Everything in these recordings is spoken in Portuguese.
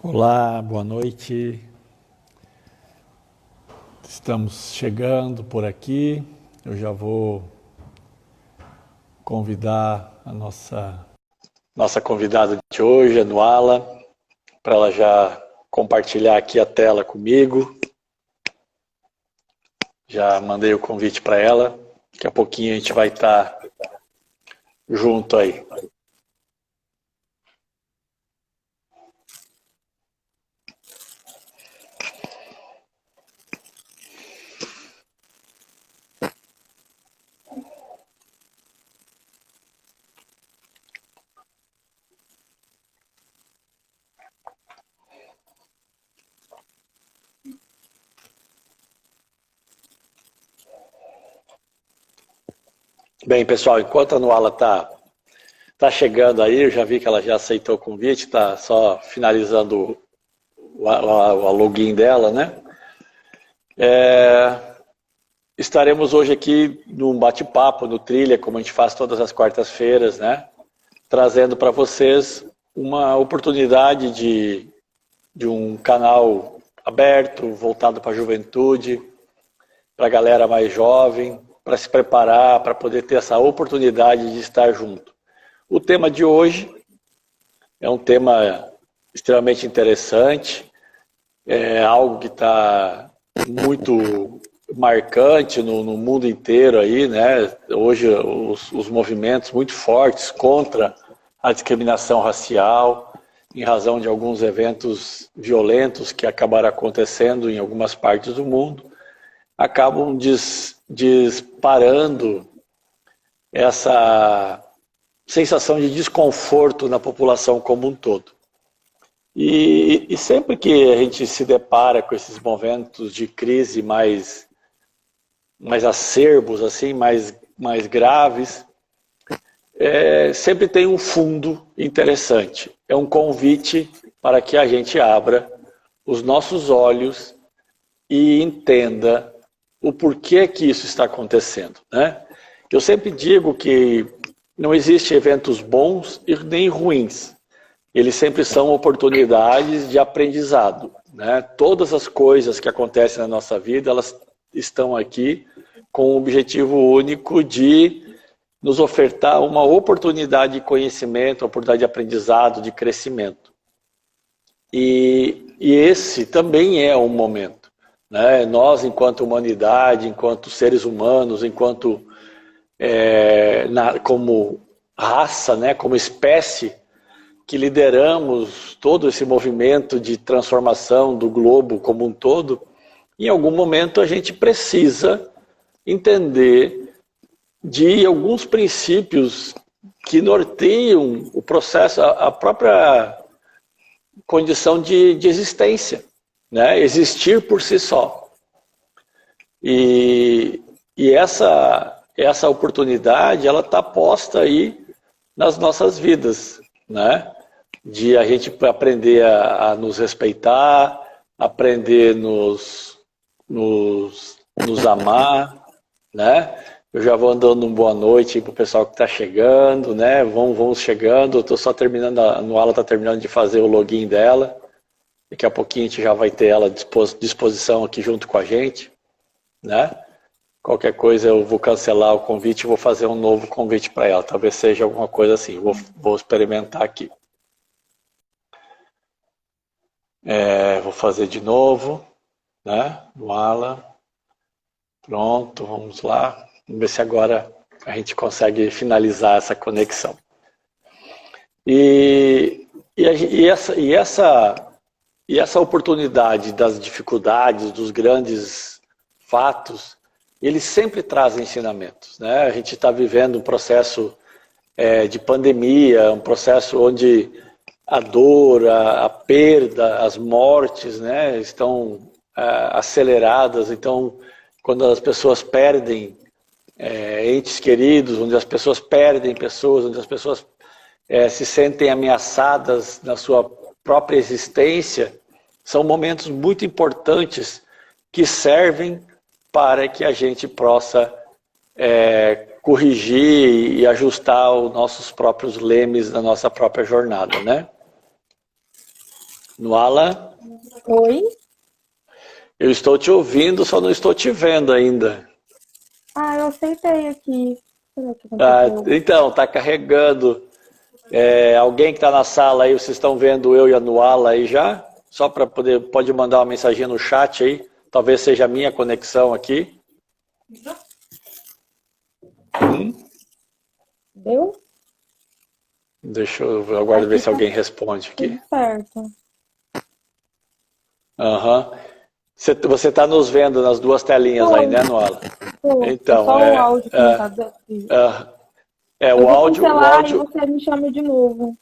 Olá, boa noite. Estamos chegando por aqui. Eu já vou convidar a nossa convidada de hoje, a Nuala, para ela já compartilhar aqui a tela comigo. Já mandei o convite para ela. Daqui a pouquinho a gente vai estar junto aí. Bem, pessoal, enquanto a Nuala tá chegando aí, eu já vi que ela já aceitou o convite, está só finalizando o login dela, né? Estaremos hoje aqui num bate-papo, no Trilha, como a gente faz todas as quartas-feiras, né? Trazendo para vocês uma oportunidade de um canal aberto, voltado para a juventude, para a galera mais jovem, para se preparar, para poder ter essa oportunidade de estar junto. O tema de hoje é um tema extremamente interessante, é algo que está muito marcante no mundo inteiro aí, né? Hoje os movimentos muito fortes contra a discriminação racial, em razão de alguns eventos violentos que acabaram acontecendo em algumas partes do mundo, acabam disparando essa sensação de desconforto na população como um todo. E sempre que a gente se depara com esses momentos de crise mais acerbos, assim, mais graves, sempre tem um fundo interessante. É um convite para que a gente abra os nossos olhos e entenda o porquê que isso está acontecendo, né? Eu sempre digo que não existe eventos bons e nem ruins. Eles sempre são oportunidades de aprendizado, né? Todas as coisas que acontecem na nossa vida, elas estão aqui com o objetivo único de nos ofertar uma oportunidade de conhecimento, uma oportunidade de aprendizado, de crescimento. E esse também é um momento, né? Nós, enquanto humanidade, enquanto seres humanos, enquanto como raça, né? Como espécie, que lideramos todo esse movimento de transformação do globo como um todo, em algum momento a gente precisa entender de alguns princípios que norteiam o processo, a própria condição de existência, né? Existir por si só. E essa oportunidade, ela está posta aí nas nossas vidas, né? De a gente aprender a nos respeitar, aprender nos amar, né? Eu já vou dando uma boa noite para o pessoal que está chegando, né? Vamos chegando, eu estou só terminando, a Nuala está terminando de fazer o login dela. Daqui a pouquinho a gente já vai ter ela à disposição aqui junto com a gente, né? Qualquer coisa eu vou cancelar o convite e vou fazer um novo convite para ela. Talvez seja alguma coisa assim, vou experimentar aqui. Vou fazer de novo, né? Nuala. Pronto, vamos lá. Vamos ver se agora a gente consegue finalizar essa conexão. E essa oportunidade das dificuldades, dos grandes fatos, eles sempre trazem ensinamentos, né? A gente está vivendo um processo de pandemia, um processo onde a dor, a perda, as mortes, né, estão aceleradas. Então, quando as pessoas perdem entes queridos, onde as pessoas perdem pessoas, onde as pessoas se sentem ameaçadas na sua própria existência, são momentos muito importantes que servem para que a gente possa corrigir e ajustar os nossos próprios lemes na nossa própria jornada, né? Nuala, Oi? eu estou te ouvindo, só não estou te vendo ainda. Ah, eu aceitei aqui. Será que Ah, aconteceu? então, está carregando. Alguém que está na sala aí, vocês estão vendo eu e a Nuala aí já? Só para poder, pode mandar uma mensagem no chat aí. Talvez seja a minha conexão aqui. Deu? Deixa eu aguardo ver Aqui se tá alguém responde aqui. tudo certo. Aham. Você está nos vendo nas duas telinhas aí, Tô, né, Nuala? tô. É Então, só o áudio que não tá dando. Eu o vou áudio, o cancelar e áudio, você me chama de novo.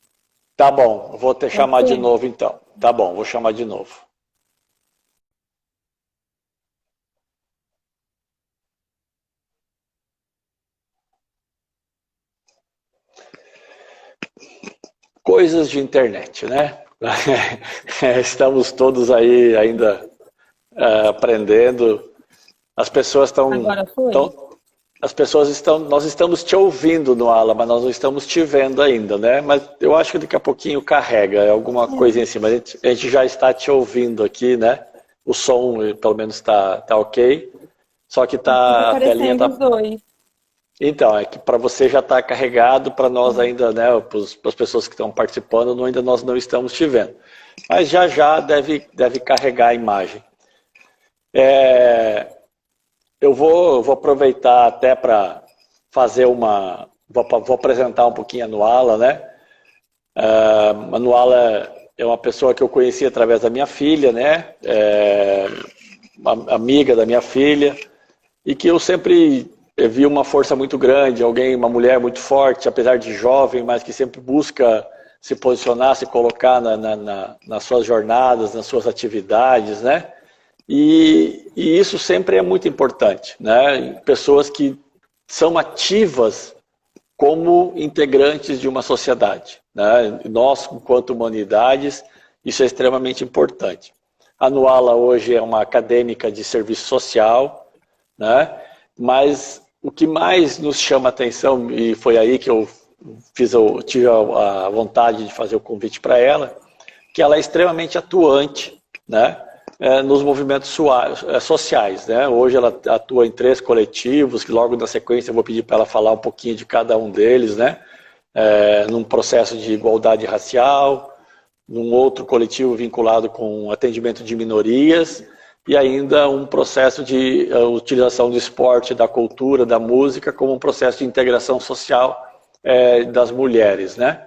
tá bom, vou te Pode chamar de ser? novo então. Tá bom, vou chamar de novo. Coisas de internet, né? Estamos todos aí ainda aprendendo. As pessoas Agora foi? as pessoas nós estamos te ouvindo no Ala, mas nós não estamos te vendo ainda, né? Mas eu acho que daqui a pouquinho carrega alguma coisa em É. cima. A gente já está te ouvindo aqui, né? O som, pelo menos, tá ok. Só que Aqui tá a telinha aparecendo tá. os dois. Então, é que para você já está carregado, para nós É. ainda, né? Para as pessoas que estão participando, ainda nós não estamos te vendo. Mas já já deve carregar a imagem. Eu vou aproveitar até para fazer uma. Vou apresentar um pouquinho a Nuala, né? A Nuala é uma pessoa que eu conheci através da minha filha, né? Uma amiga da minha filha, e que eu sempre vi uma força muito grande, uma mulher muito forte, apesar de jovem, mas que sempre busca se posicionar, se colocar nas suas jornadas, nas suas atividades, né? E isso sempre é muito importante, né? Pessoas que são ativas como integrantes de uma sociedade, né? Nós, enquanto humanidades, isso é extremamente importante. A Nuala hoje é uma acadêmica de serviço social, né? Mas o que mais nos chama a atenção, e foi aí que eu tive a vontade de fazer o convite para ela, que ela é extremamente atuante, né? Nos movimentos sociais, né? Hoje ela atua em 3 coletivos, que logo na sequência eu vou pedir para ela falar um pouquinho de cada um deles, né? Num processo de igualdade racial, num outro coletivo vinculado com atendimento de minorias e ainda um processo de utilização do esporte, da cultura, da música como um processo de integração social das mulheres, né?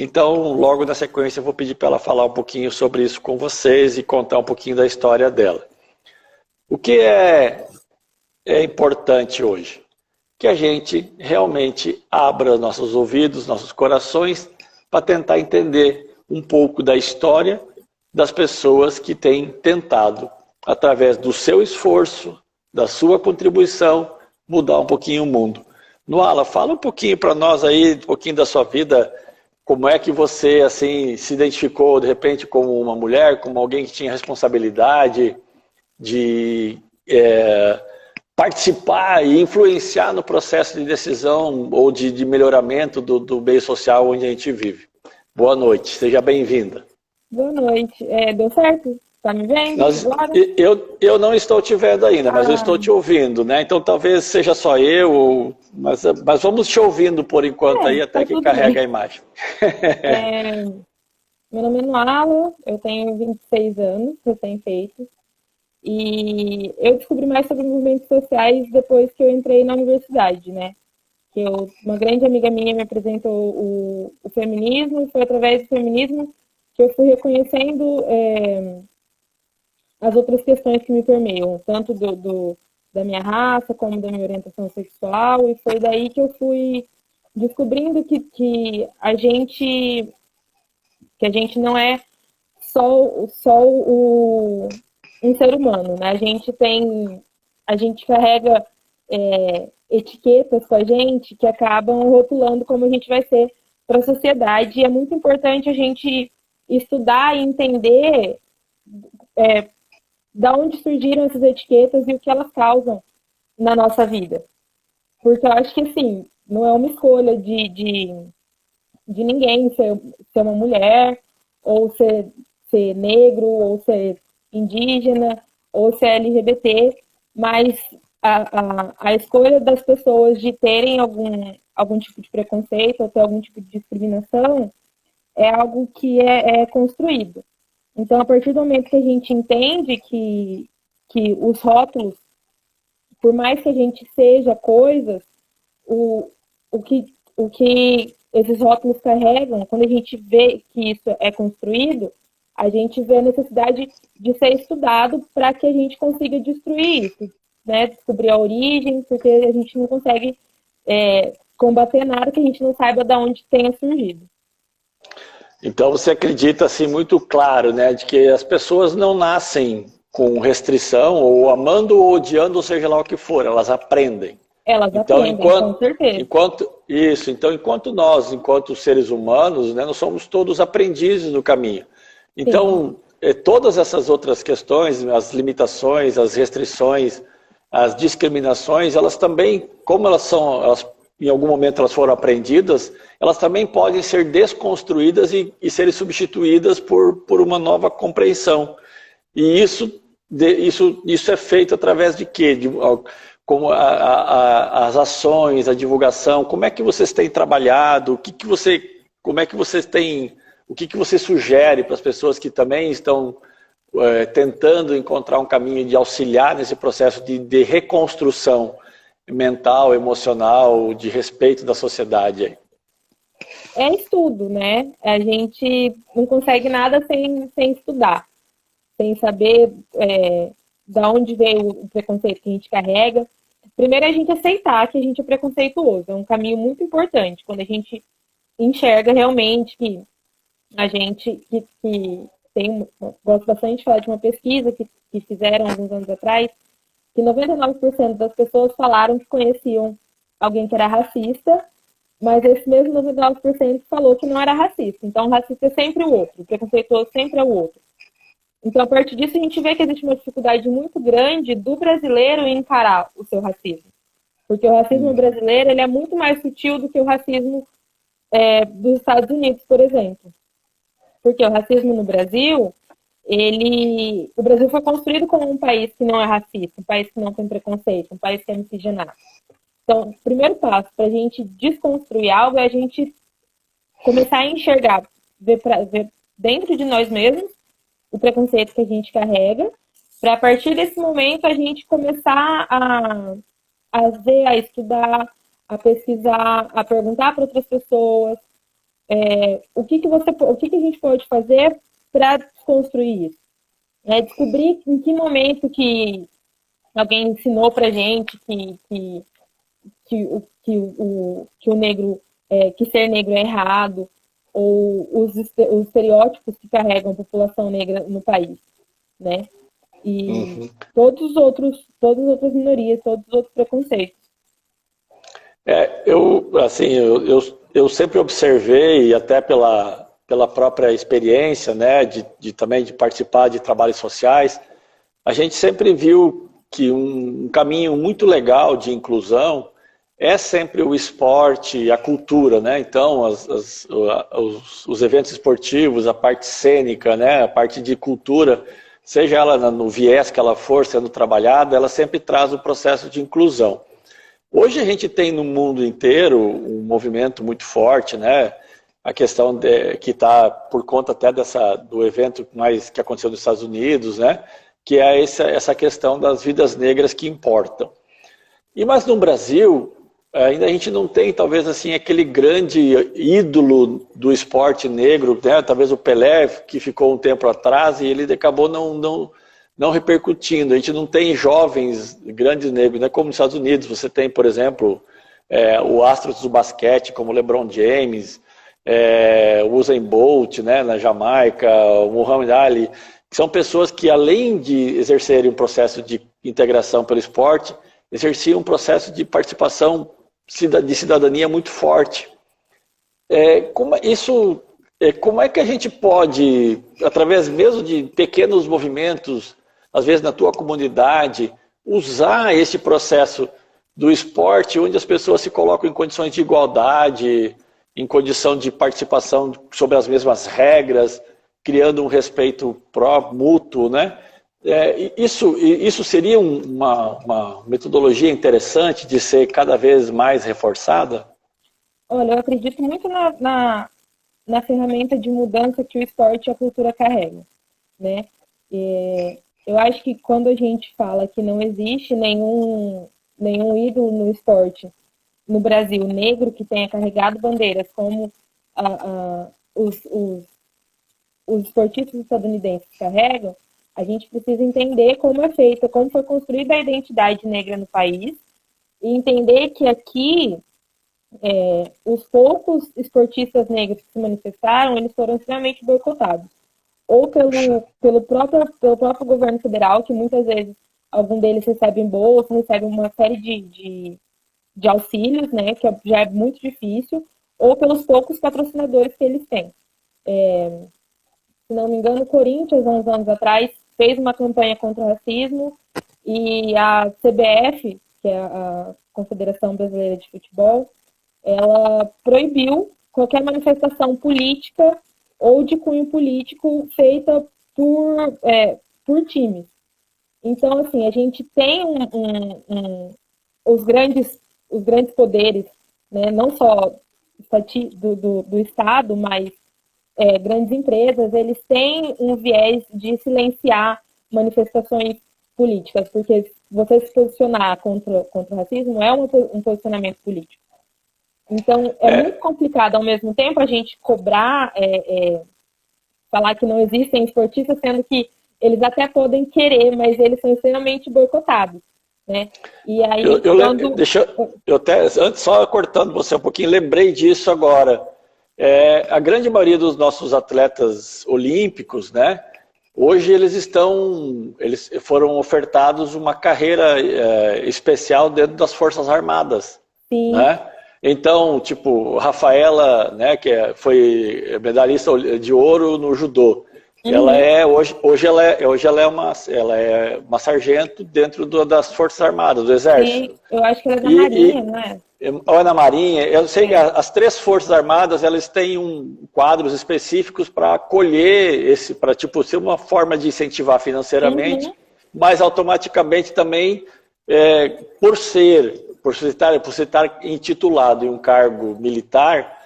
Então, logo na sequência, eu vou pedir para ela falar um pouquinho sobre isso com vocês e contar um pouquinho da história dela. O que é importante hoje? Que a gente realmente abra nossos ouvidos, nossos corações, para tentar entender um pouco da história das pessoas que têm tentado, através do seu esforço, da sua contribuição, mudar um pouquinho o mundo. Nuala, fala um pouquinho para nós aí, um pouquinho da sua vida, como é que você assim se identificou de repente como uma mulher, como alguém que tinha responsabilidade de participar e influenciar no processo de decisão ou de melhoramento do meio social onde a gente vive. Boa noite, seja bem-vinda. Boa noite. Deu certo? Tá me vendo agora? Eu não estou te vendo ainda, mas eu Ah, estou te ouvindo, né? Então talvez seja só eu, mas vamos te ouvindo por enquanto aí até tá que tudo carrega a bem. imagem. É, meu nome é Nuala, eu tenho 26 anos, recém-feito. E eu descobri mais sobre movimentos sociais depois que eu entrei na universidade, né? Uma grande amiga minha me apresentou o feminismo, e foi através do feminismo que eu fui reconhecendo as outras questões que me permeiam, tanto da minha raça como da minha orientação sexual, e foi daí que eu fui descobrindo que a gente não é só um ser humano, né? A gente carrega etiquetas com a gente que acabam rotulando como a gente vai ser para a sociedade. E é muito importante a gente estudar e entender da onde surgiram essas etiquetas e o que elas causam na nossa vida. Porque eu acho que, assim, não é uma escolha de ninguém ser uma mulher ou ser negro, ou ser indígena, ou ser LGBT, mas a escolha das pessoas de terem algum tipo de preconceito ou ter algum tipo de discriminação é algo que é construído. Então, a partir do momento que a gente entende que os rótulos, por mais que a gente seja coisas, o que esses rótulos carregam, quando a gente vê que isso é construído, a gente vê a necessidade de ser estudado para que a gente consiga destruir isso, né? Descobrir a origem, porque a gente não consegue combater nada que a gente não saiba de onde tenha surgido. Então você acredita assim muito claro, né, de que as pessoas não nascem com restrição, ou amando ou odiando, ou seja lá o que for, elas aprendem. Elas aprendem, com certeza. Enquanto nós, enquanto seres humanos, né, nós somos todos aprendizes do caminho. Então, todas essas outras questões, as limitações, as restrições, as discriminações, elas também, como em algum momento elas foram aprendidas, elas também podem ser desconstruídas e serem substituídas por uma nova compreensão. E isso é feito através de quê? Como as ações, a divulgação, como é que vocês têm trabalhado, o que você sugere para as pessoas que também estão tentando encontrar um caminho de auxiliar nesse processo de reconstrução mental, emocional, de respeito da sociedade? É estudo, né? A gente não consegue nada sem estudar, sem saber da onde veio o preconceito que a gente carrega. Primeiro, a gente aceitar que a gente é preconceituoso. É um caminho muito importante. Quando a gente enxerga realmente que a gente gosto bastante de falar de uma pesquisa que fizeram alguns anos atrás, que 99% das pessoas falaram que conheciam alguém que era racista, mas esse mesmo 99% falou que não era racista. Então, o racista é sempre o outro, o preconceituoso sempre é o outro. Então, a partir disso, a gente vê que existe uma dificuldade muito grande do brasileiro em encarar o seu racismo. Porque o racismo brasileiro ele é muito mais sutil do que o racismo dos Estados Unidos, por exemplo. Porque o racismo no Brasil, o Brasil foi construído como um país que não é racista, um país que não tem preconceito, um país que é miscigenado. Então, o primeiro passo para a gente desconstruir algo é a gente começar a enxergar, ver dentro de nós mesmos o preconceito que a gente carrega, para a partir desse momento a gente começar a ver, a estudar, a pesquisar, a perguntar para outras pessoas o que a gente pode fazer para desconstruir isso. Descobrir em que momento que alguém ensinou para a gente que o negro, que ser negro é errado, ou os estereótipos que carregam a população negra no país, né? E todas as outras minorias, todos os outros preconceitos. Eu sempre observei, até pela própria experiência, né, também de participar de trabalhos sociais, a gente sempre viu que um caminho muito legal de inclusão é sempre o esporte, a cultura, né? Então, os eventos esportivos, a parte cênica, né? A parte de cultura, seja ela no viés que ela for sendo trabalhada, ela sempre traz o processo de inclusão. Hoje a gente tem no mundo inteiro um movimento muito forte, né? A questão que está por conta até do evento que aconteceu nos Estados Unidos, né? Que é essa questão das vidas negras que importam. Mas no Brasil, ainda a gente não tem, talvez, assim, aquele grande ídolo do esporte negro, né? Talvez o Pelé, que ficou um tempo atrás, e ele acabou não repercutindo. A gente não tem jovens grandes negros, né? Como nos Estados Unidos, você tem, por exemplo, o astros do basquete, como o LeBron James, o Usain Bolt, né? Na Jamaica, o Muhammad Ali, que são pessoas que, além de exercerem um processo de integração pelo esporte, exerciam um processo de participação de cidadania muito forte. Como é que a gente pode, através mesmo de pequenos movimentos, às vezes na tua comunidade, usar esse processo do esporte, onde as pessoas se colocam em condições de igualdade, em condição de participação sobre as mesmas regras, criando um respeito mútuo, né? Isso seria uma metodologia interessante de ser cada vez mais reforçada? Olha, eu acredito muito na ferramenta de mudança que o esporte e a cultura carregam, né? Eu acho que quando a gente fala que não existe nenhum ídolo no esporte no Brasil negro que tenha carregado bandeiras como os esportistas estadunidenses carregam, a gente precisa entender como é feita, como foi construída a identidade negra no país e entender que aqui os poucos esportistas negros que se manifestaram, eles foram extremamente boicotados. Ou pelo próprio governo federal, que muitas vezes algum deles recebem bolsa, recebem uma série de auxílios, né, que já é muito difícil, ou pelos poucos patrocinadores que eles têm. Se não me engano, o Corinthians, há uns anos atrás, fez uma campanha contra o racismo e a CBF, que é a Confederação Brasileira de Futebol, ela proibiu qualquer manifestação política ou de cunho político feita por times. Então, assim, a gente tem os grandes poderes, né, não só do Estado, mas grandes empresas, eles têm um viés de silenciar manifestações políticas, porque você se posicionar contra o racismo é um posicionamento político. Então, é muito complicado, ao mesmo tempo, a gente cobrar, falar que não existem esportistas, sendo que eles até podem querer, mas eles são extremamente boicotados, né? E aí, eu até, antes, só cortando você um pouquinho, lembrei disso agora. A grande maioria dos nossos atletas olímpicos, né? Hoje eles foram ofertados uma carreira especial dentro das Forças Armadas, sim, né? Então, tipo, Rafaela, né, que foi medalhista de ouro no judô, ela hoje ela é uma sargento dentro das Forças Armadas, do Exército. Sim, eu acho que ela é da Marinha, não é? Ou na Marinha, eu sei que as 3 Forças Armadas, elas têm quadros específicos para acolher para tipo ser uma forma de incentivar financeiramente, mas automaticamente também por se estar intitulado em um cargo militar,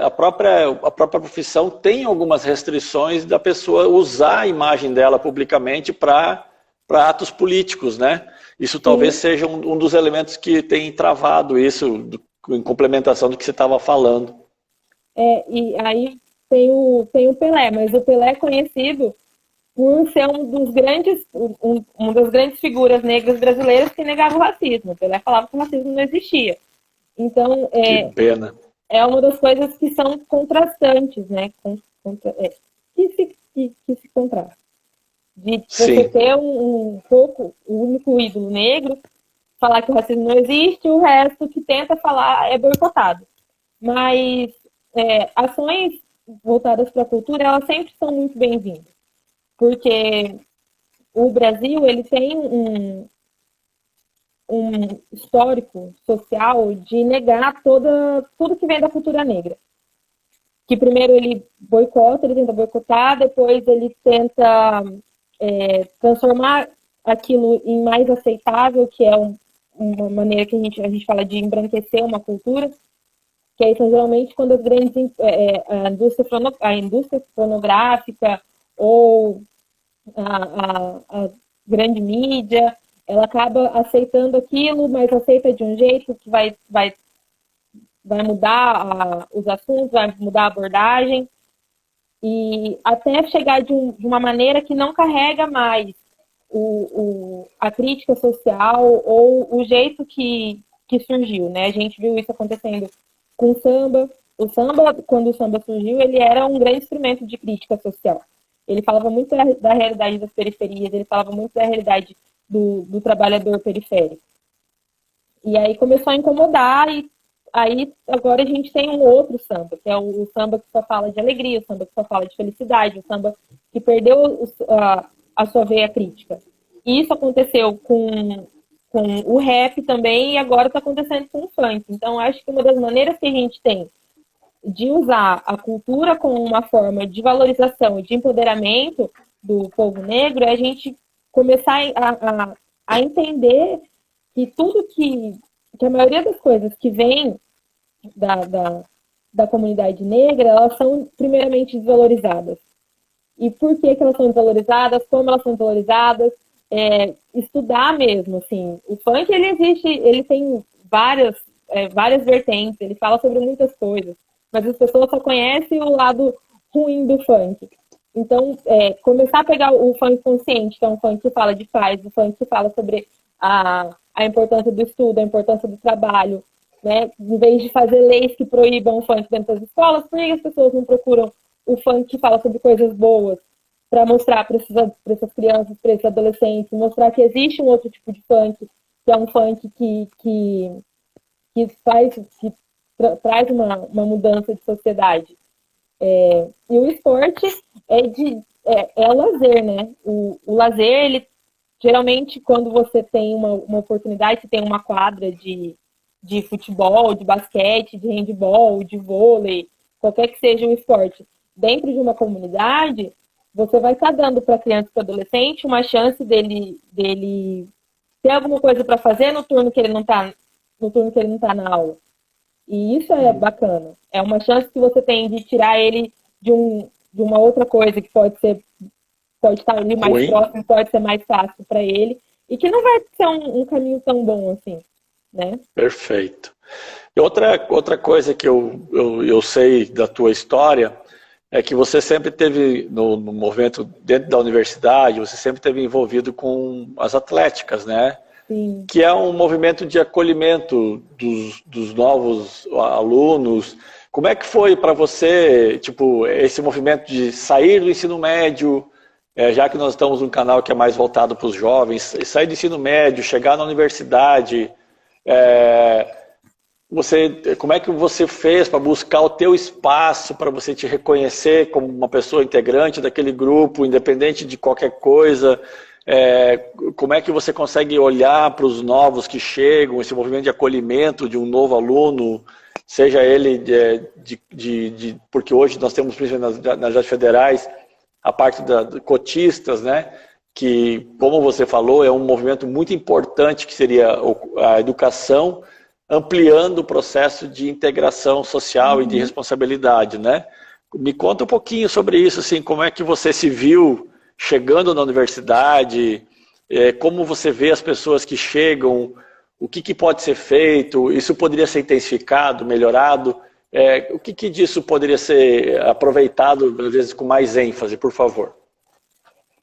a própria profissão tem algumas restrições da pessoa usar a imagem dela publicamente para atos políticos, né? Isso talvez seja um dos elementos que tem travado isso, em complementação do que você estava falando. E aí tem o Pelé, mas o Pelé é conhecido por ser uma das grandes figuras negras brasileiras que negava o racismo. O Pelé falava que o racismo não existia. Então, que pena. É uma das coisas que são contrastantes, né? Que se contrastam. De você ter um pouco, o único ídolo negro, falar que o racismo não existe, o resto que tenta falar é boicotado. Mas ações voltadas para a cultura, elas sempre são muito bem-vindas. Porque o Brasil, ele tem um histórico social de negar tudo que vem da cultura negra. Que primeiro ele tenta boicotar, depois ele tenta transformar aquilo em mais aceitável, que é uma maneira que a gente fala de embranquecer uma cultura, que aí são geralmente quando as grandes a indústria fonográfica ou a grande mídia, ela acaba aceitando aquilo, mas aceita de um jeito que vai mudar os assuntos, vai mudar a abordagem, e até chegar de uma maneira que não carrega mais a crítica social ou o jeito que surgiu, né? A gente viu isso acontecendo com o samba. O samba, quando o samba surgiu, ele era um grande instrumento de crítica social. Ele falava muito da realidade das periferias, ele falava muito da realidade do trabalhador periférico. E aí começou a incomodar, e aí agora a gente tem um outro samba, que é o samba que só fala de alegria, o samba que só fala de felicidade, o samba que perdeu a sua veia crítica. E isso aconteceu com o rap também, e agora está acontecendo com o funk. Então, acho que uma das maneiras que a gente tem de usar a cultura como uma forma de valorização e de empoderamento do povo negro é a gente começar a entender que tudo que a maioria das coisas que vem da comunidade negra, elas são primeiramente desvalorizadas. E por que elas são desvalorizadas, como elas são desvalorizadas, estudar mesmo, assim. O funk, ele existe, ele tem várias vertentes, ele fala sobre muitas coisas, mas as pessoas só conhecem o lado ruim do funk. Então, começar a pegar o funk consciente, que é um funk que fala de paz, o funk que fala sobre a importância do estudo, a importância do trabalho, né? Em vez de fazer leis que proíbam o funk dentro das escolas, por que as pessoas não procuram o funk que fala sobre coisas boas para mostrar para essas crianças, para esses adolescentes, mostrar que existe um outro tipo de funk, que é um funk que traz uma mudança de sociedade. E o esporte é o lazer, né? O lazer, ele geralmente, quando você tem uma oportunidade, você tem uma quadra de futebol, de basquete, de handebol, de vôlei, qualquer que seja o esporte, dentro de uma comunidade, você vai estar dando para a criança e para o adolescente uma chance dele ter alguma coisa para fazer no turno que ele não está na aula. E isso é bacana. É uma chance que você tem de tirar ele de uma outra coisa que pode estar ali mais próximo, pode ser mais fácil para ele, e que não vai ser um caminho tão bom assim, né? Perfeito. E outra coisa que eu sei da tua história é que você sempre teve, no movimento dentro da universidade, você sempre teve envolvido com as atléticas, né? Sim. Que é um movimento de acolhimento dos novos alunos. Como é que foi para você, tipo, esse movimento de sair do ensino médio, já que nós estamos num canal que é mais voltado para os jovens, sair do ensino médio, chegar na universidade, como é que você fez para buscar o teu espaço, para você te reconhecer como uma pessoa integrante daquele grupo, independente de qualquer coisa? Como é que você consegue olhar para os novos que chegam, esse movimento de acolhimento de um novo aluno, seja ele porque hoje nós temos, principalmente nas universidades federais, a parte de cotistas, né? Que, como você falou, é um movimento muito importante que seria a educação, ampliando o processo de integração social e de responsabilidade, né? Me conta um pouquinho sobre isso, assim, como é que você se viu chegando na universidade, como você vê as pessoas que chegam, o que pode ser feito, isso poderia ser intensificado, melhorado, o que disso poderia ser aproveitado, às vezes, com mais ênfase, por favor?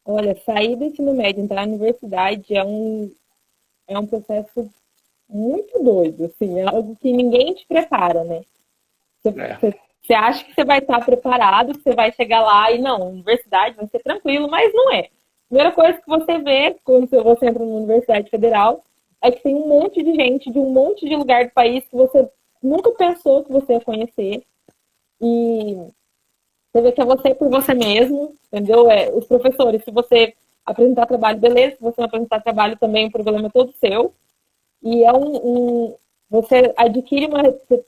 Olha, sair do ensino médio, entrar na universidade é um processo muito doido, assim, é algo que ninguém te prepara, né? Você acha que você vai estar preparado, que você vai chegar lá e não, universidade vai ser tranquilo, mas não é. A primeira coisa que você vê quando você entra numa universidade federal é que tem um monte de gente de um monte de lugar do país que você nunca pensou que você ia conhecer. E você vê que é você por você mesmo, entendeu? Os professores, se você apresentar trabalho, beleza. Se você não apresentar trabalho também, o problema é todo seu. E você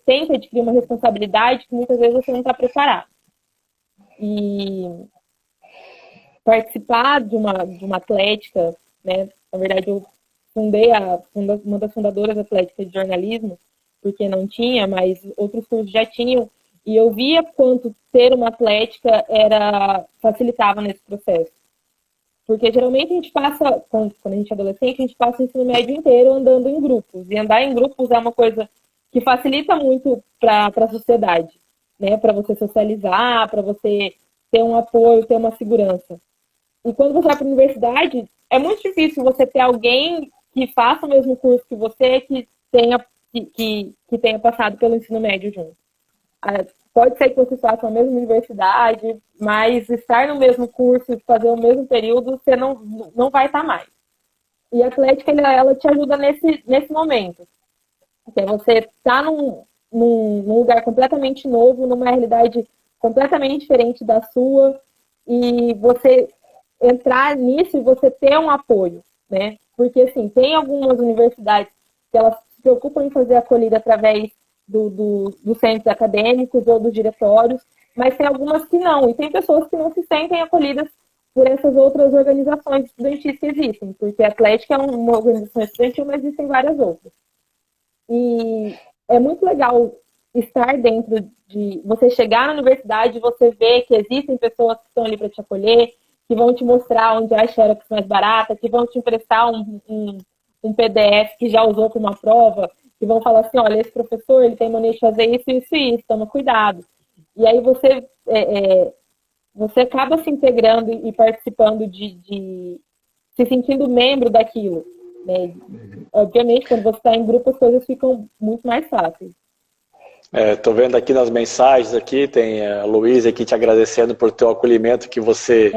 tenta adquirir uma responsabilidade que muitas vezes você não está preparado. E participar de uma atlética, né? Na verdade, eu fundei uma das fundadoras atléticas de jornalismo, porque não tinha, mas outros cursos já tinham, e eu via quanto ter uma atlética facilitava nesse processo. Porque geralmente a gente passa, quando a gente é adolescente, a gente passa o ensino médio inteiro andando em grupos. E andar em grupos é uma coisa que facilita muito para a sociedade, né? Para você socializar, para você ter um apoio, ter uma segurança. E quando você vai para a universidade, é muito difícil você ter alguém que faça o mesmo curso que você, que tenha passado pelo ensino médio junto. Pode ser que você faça a mesma universidade, mas estar no mesmo curso e fazer o mesmo período, você não vai estar mais. E a atlética, ela te ajuda nesse momento. Que é você estar num lugar completamente novo, numa realidade completamente diferente da sua, e você entrar nisso e você ter um apoio, né? Porque, assim, tem algumas universidades que elas se preocupam em fazer acolhida através dos centros acadêmicos ou dos diretórios, mas tem algumas que não, e tem pessoas que não se sentem acolhidas por essas outras organizações estudantis que existem, porque a Atlética é uma organização estudantil, mas existem várias outras. E é muito legal estar dentro de... Você chegar na universidade e você ver que existem pessoas que estão ali para te acolher, que vão te mostrar onde há xerox mais barata, que vão te emprestar um PDF que já usou para uma prova, que vão falar assim, olha, esse professor ele tem mania de fazer isso, isso e isso, toma cuidado. E aí você acaba se integrando e participando se sentindo membro daquilo, né? Obviamente, quando você está em grupo, as coisas ficam muito mais fáceis. Estou vendo aqui nas mensagens, aqui tem a Luísa aqui te agradecendo por teu acolhimento que você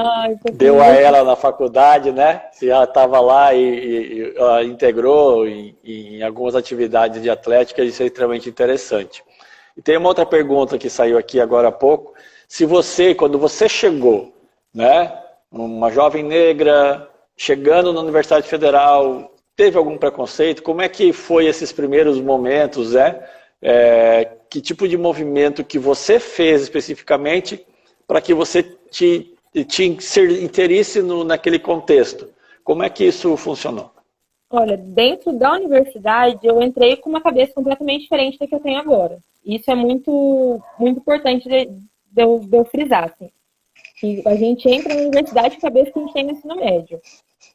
deu a ela na faculdade, né? Você já estava lá e integrou em algumas atividades de atlética, isso é extremamente interessante. E tem uma outra pergunta que saiu aqui agora há pouco. Se você, quando você chegou, né, uma jovem negra, chegando na Universidade Federal, teve algum preconceito? Como é que foi esses primeiros momentos, né? Que tipo de movimento que você fez especificamente para que você te inserisse naquele contexto? Como é que isso funcionou? Olha, dentro da universidade, eu entrei com uma cabeça completamente diferente da que eu tenho agora. Isso é muito, muito importante de eu frisar. Assim. Que a gente entra na universidade com a cabeça que a gente tem no ensino médio.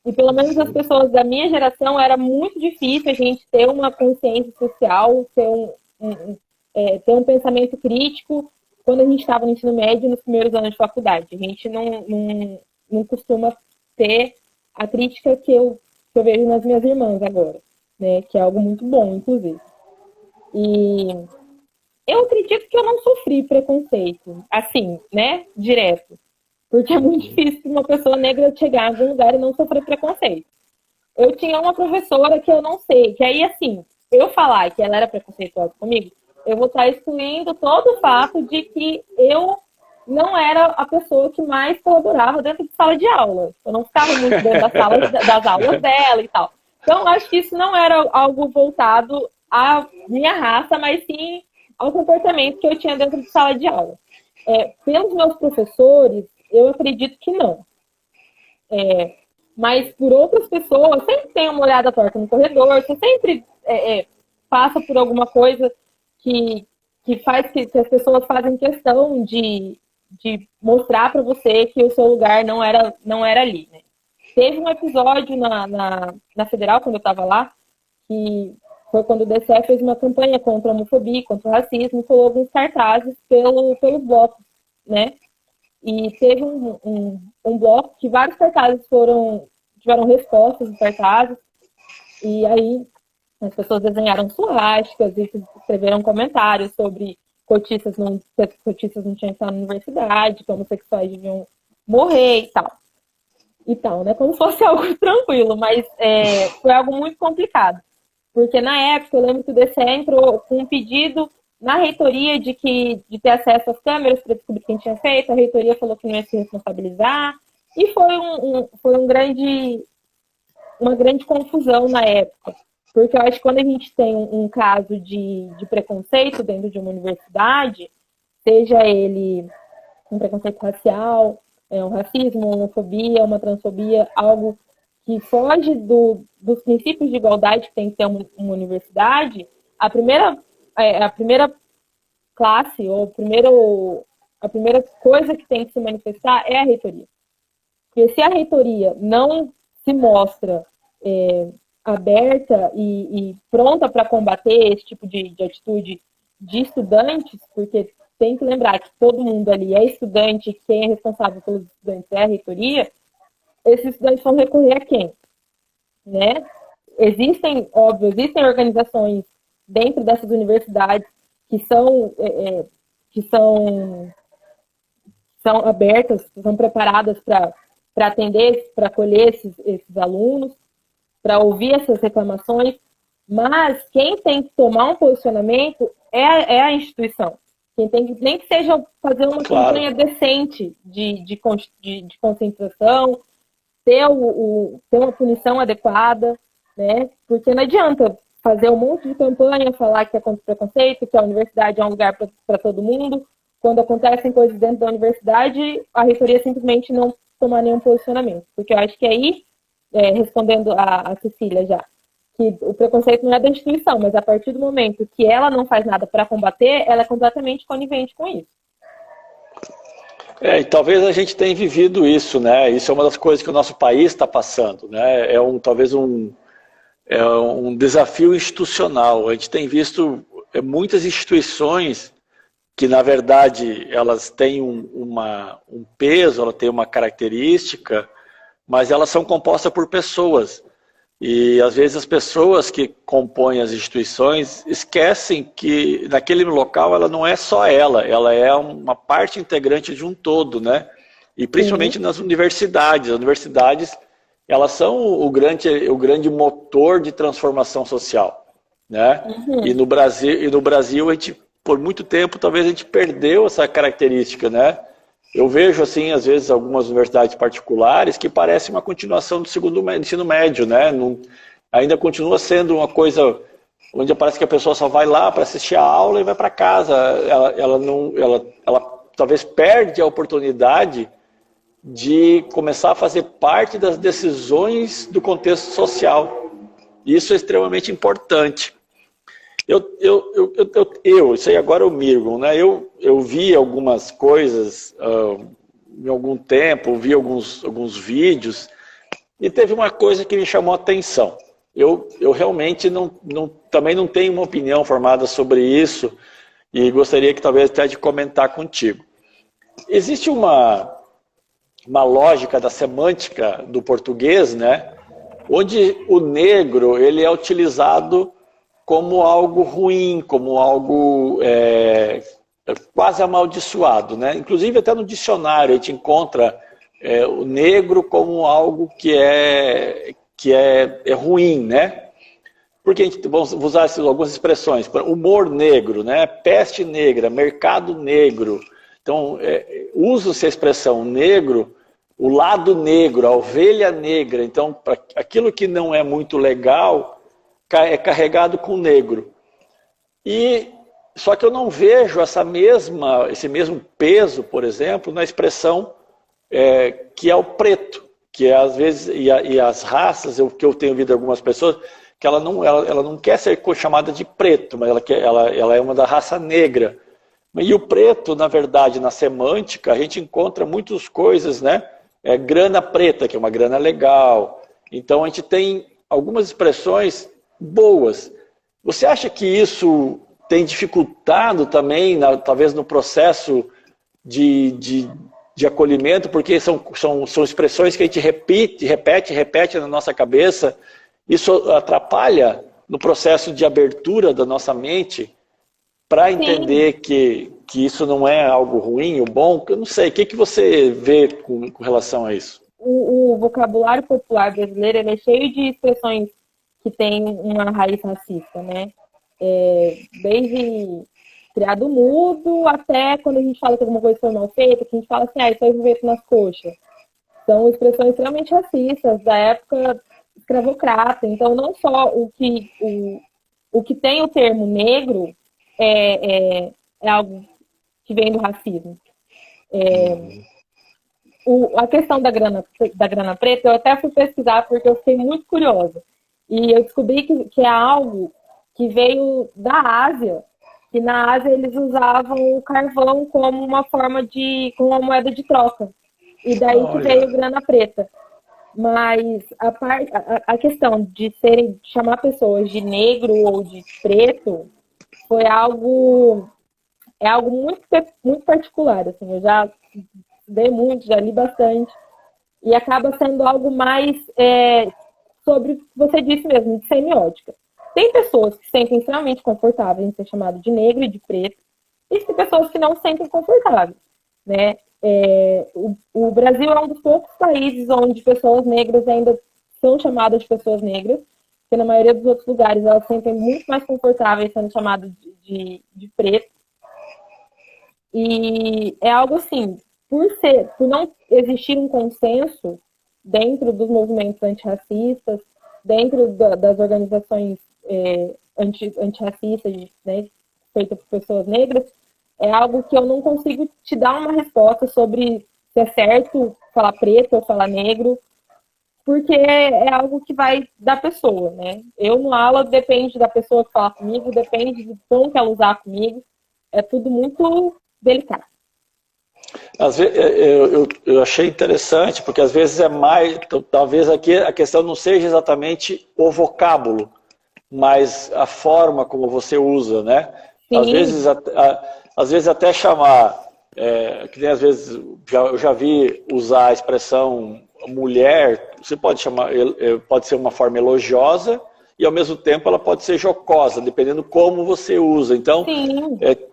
E pelo menos as pessoas da minha geração, era muito difícil a gente ter uma consciência social, ter um pensamento crítico quando a gente estava no ensino médio nos primeiros anos de faculdade. A gente não costuma ter a crítica que eu vejo nas minhas irmãs agora, né? Que é algo muito bom, inclusive. E eu acredito que eu não sofri preconceito, assim, né? Direto. Porque é muito difícil uma pessoa negra chegar em algum lugar e não sofrer preconceito. Eu tinha uma professora que eu não sei, que aí, assim, eu falar que ela era preconceituosa comigo, eu vou estar excluindo todo o fato de que eu não era a pessoa que mais colaborava dentro de sala de aula. Eu não ficava muito dentro das aulas dela e tal. Então, acho que isso não era algo voltado à minha raça, mas sim ao comportamento que eu tinha dentro de sala de aula. Pelos meus professores, eu acredito que não. Mas por outras pessoas, sempre tem uma olhada torta no corredor, você sempre passa por alguma coisa que faz que as pessoas fazem questão de mostrar para você que o seu lugar não era ali. Né? Teve um episódio na Federal, quando eu estava lá, que foi quando o DCE fez uma campanha contra a homofobia, contra o racismo, colocou alguns cartazes pelo bloco, né? E teve um bloco que vários cartazes tiveram respostas dos cartazes, e aí as pessoas desenharam suásticas e escreveram comentários sobre cotistas não tinham que estar na universidade, que homossexuais deviam morrer e tal. E tal, né? Como se fosse algo tranquilo, mas foi algo muito complicado. Porque na época eu lembro que o DCE entrou com um pedido na reitoria de ter acesso às câmeras para descobrir quem tinha feito. A reitoria falou que não ia se responsabilizar. E foi uma grande confusão na época. Porque eu acho que quando a gente tem um caso de preconceito dentro de uma universidade, seja ele um preconceito racial, um racismo, uma homofobia, uma transfobia, algo que foge dos princípios de igualdade que tem que ter uma universidade, a primeira classe, ou a primeira coisa que tem que se manifestar é a reitoria. Porque se a reitoria não se mostra aberta e pronta para combater esse tipo de atitude de estudantes, porque tem que lembrar que todo mundo ali é estudante, quem é responsável pelos estudantes é a reitoria, esses estudantes vão recorrer a quem? Né? Existem organizações dentro dessas universidades que são abertas, são preparadas para atender, para acolher esses alunos, para ouvir essas reclamações, mas quem tem que tomar um posicionamento é a instituição. Quem tem que, nem que seja fazer uma campanha decente de conscientização, ter uma punição adequada, né? Porque não adianta fazer um monte de campanha, falar que é contra o preconceito, que a universidade é um lugar para todo mundo. Quando acontecem coisas dentro da universidade, a reitoria simplesmente não tomar nenhum posicionamento. Porque eu acho que aí, respondendo a Cecília já, que o preconceito não é da instituição, mas a partir do momento que ela não faz nada para combater, ela é completamente conivente com isso. E talvez a gente tenha vivido isso, né? Isso é uma das coisas que o nosso país está passando, né? Talvez um desafio institucional. A gente tem visto muitas instituições que, na verdade, elas têm um peso, elas têm uma característica, mas elas são compostas por pessoas. E, às vezes, as pessoas que compõem as instituições esquecem que, naquele local, ela não é só ela é uma parte integrante de um todo, né? E, principalmente nas universidades. As universidades, elas são o grande motor de transformação social, né? E no Brasil, a gente, por muito tempo, talvez a gente perdeu essa característica, né? Eu vejo, assim, às vezes, algumas universidades particulares que parecem uma continuação do ensino médio, né? Ainda continua sendo uma coisa onde parece que a pessoa só vai lá para assistir a aula e vai para casa. Ela talvez perde a oportunidade de começar a fazer parte das decisões do contexto social. Isso é extremamente importante. Isso aí agora é o Mirgon, né? Eu vi algumas coisas em algum tempo, vi alguns vídeos, e teve uma coisa que me chamou a atenção. Eu realmente também não tenho uma opinião formada sobre isso, e gostaria que talvez até de comentar contigo. Existe uma lógica da semântica do português, né? Onde o negro ele é utilizado como algo ruim, como algo quase amaldiçoado, né? Inclusive até no dicionário a gente encontra o negro como algo que é ruim, né? Porque a gente vamos usar algumas expressões, humor negro, né? Peste negra, mercado negro. Então usa-se a expressão negro, o lado negro, a ovelha negra. Então aquilo que não é muito legal é carregado com negro. Só que eu não vejo esse mesmo peso, por exemplo, na expressão que é o preto, que é às vezes, e as raças, que eu tenho ouvido algumas pessoas, que ela não quer ser chamada de preto, mas ela é uma da raça negra. E o preto, na verdade, na semântica, a gente encontra muitas coisas, né? Grana preta, que é uma grana legal. Então a gente tem algumas expressões boas. Você acha que isso tem dificultado também, talvez no processo de acolhimento, porque são expressões que a gente repete na nossa cabeça? Isso atrapalha no processo de abertura da nossa mente para entender que isso não é algo ruim ou bom? Eu não sei, o que você vê com relação a isso? O vocabulário popular brasileiro ele é cheio de expressões que tem uma raiz racista, né? Desde criado mudo até quando a gente fala que alguma coisa foi mal feita, que a gente fala assim, isso aí veio nas coxas. São expressões extremamente racistas da época escravocrata. Então, não só o que tem o termo negro é algo que vem do racismo. A questão da grana preta, eu até fui pesquisar porque eu fiquei muito curiosa. E eu descobri que é algo que veio da Ásia, que na Ásia eles usavam o carvão como uma forma como uma moeda de troca. E daí que veio grana preta. Mas a questão de chamar pessoas de negro ou de preto foi algo muito, muito particular. Assim, eu já estudei muito, já li bastante. E acaba sendo algo mais sobre o que você disse mesmo, de semiótica. Tem pessoas que se sentem extremamente confortáveis em ser chamado de negro e de preto, e tem pessoas que não se sentem confortáveis, né? O Brasil é um dos poucos países onde pessoas negras ainda são chamadas de pessoas negras, porque na maioria dos outros lugares elas se sentem muito mais confortáveis sendo chamadas de preto. E é algo assim, por não existir um consenso dentro dos movimentos antirracistas, dentro das organizações antirracistas, né, feitas por pessoas negras, é algo que eu não consigo te dar uma resposta sobre se é certo falar preto ou falar negro, porque é algo que vai da pessoa, né? Eu no aula depende da pessoa que fala comigo, depende do tom que ela usar comigo, é tudo muito delicado. Às vezes, eu achei interessante, porque às vezes é mais, talvez aqui a questão não seja exatamente o vocábulo, mas a forma como você usa, né? Sim. Às vezes até chamar, que nem às vezes eu já vi usar a expressão mulher, você pode chamar, pode ser uma forma elogiosa e ao mesmo tempo ela pode ser jocosa, dependendo como você usa. Então,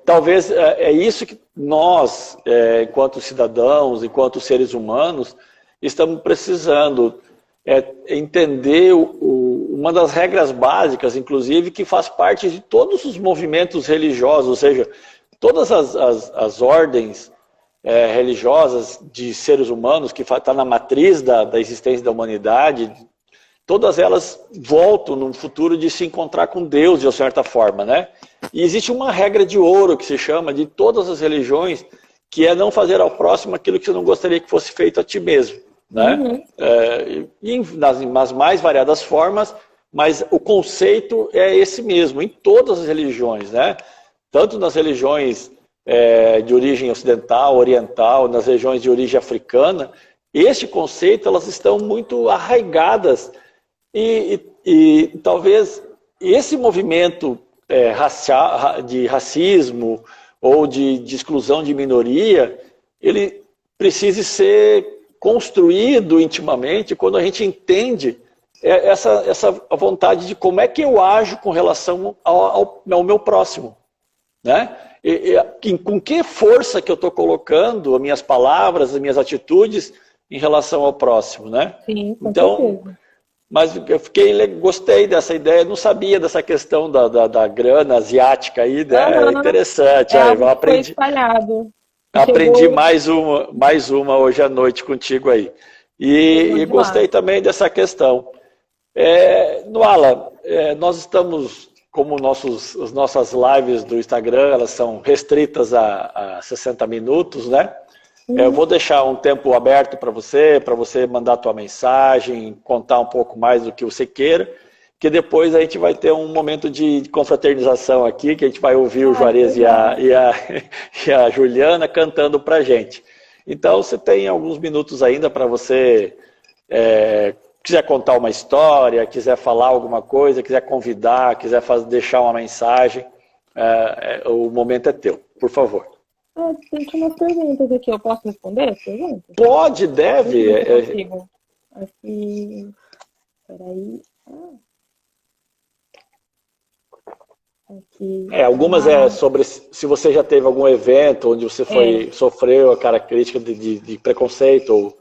talvez é isso que nós, enquanto cidadãos, enquanto seres humanos, estamos precisando entender uma das regras básicas, inclusive, que faz parte de todos os movimentos religiosos, ou seja, todas as ordens religiosas de seres humanos, que está na matriz da existência da humanidade, todas elas voltam no futuro de se encontrar com Deus, de uma certa forma, né? E existe uma regra de ouro que se chama de todas as religiões, que é não fazer ao próximo aquilo que você não gostaria que fosse feito a ti mesmo, né? Nas mais variadas formas, mas o conceito é esse mesmo, em todas as religiões, né? Tanto nas religiões de origem ocidental, oriental, nas regiões de origem africana, este conceito, elas estão muito arraigadas e talvez esse movimento de racismo ou de exclusão de minoria, ele precise ser construído intimamente quando a gente entende essa vontade de como é que eu ajo com relação ao meu próximo, né? Com que força que eu estou colocando as minhas palavras, as minhas atitudes em relação ao próximo, né? Sim, com então, certeza. mas eu gostei dessa ideia, não sabia dessa questão da grana asiática aí, né? É interessante. É algo Eu que foi espalhado. Aprendi mais uma hoje à noite contigo aí. E gostei também dessa questão. Nuala, nós estamos, como as nossas lives do Instagram, elas são restritas a 60 minutos, né? Eu vou deixar um tempo aberto para você mandar a tua mensagem, contar um pouco mais do que você queira, que depois a gente vai ter um momento de confraternização aqui, que a gente vai ouvir o Juarez e a Juliana cantando para a gente. Então, você tem alguns minutos ainda para você, quiser contar uma história, quiser falar alguma coisa, quiser convidar, quiser deixar uma mensagem, o momento é teu, por favor. Tem umas perguntas aqui, eu posso responder as perguntas? Pode, deve. Acho que... Peraí. Aqui. Algumas sobre se você já teve algum evento onde você sofreu a característica de preconceito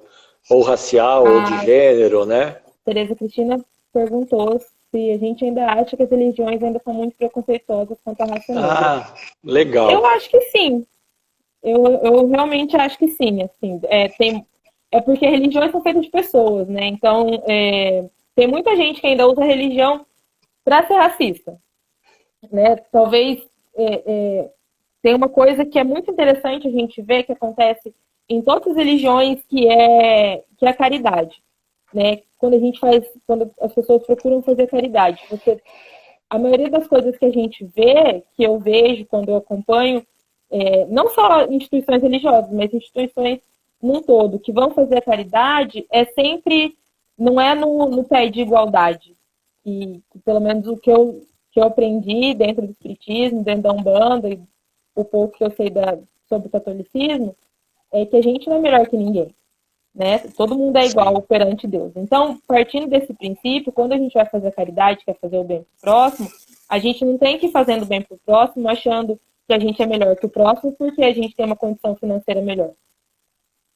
ou racial ou de gênero, né? Tereza Cristina perguntou se a gente ainda acha que as religiões ainda são muito preconceituosas quanto à raça negra. Legal. Eu acho que sim. Eu realmente acho que sim. Assim, porque religiões são feitas de pessoas, né? Então, tem muita gente que ainda usa a religião para ser racista, né? Talvez tem uma coisa que é muito interessante a gente ver que acontece em todas as religiões, que é a caridade, né? Quando as pessoas procuram fazer caridade, a maioria das coisas que a gente vê, que eu vejo quando eu acompanho, não só instituições religiosas, mas instituições num todo, que vão fazer a caridade, não é no pé de igualdade. E pelo menos o que eu aprendi dentro do espiritismo, dentro da Umbanda, e o pouco que eu sei sobre o catolicismo, é que a gente não é melhor que ninguém, né? Todo mundo é igual perante Deus. Então, partindo desse princípio, quando a gente vai fazer a caridade, quer fazer o bem pro próximo, a gente não tem que ir fazendo bem pro próximo achando que a gente é melhor que o próximo porque a gente tem uma condição financeira melhor.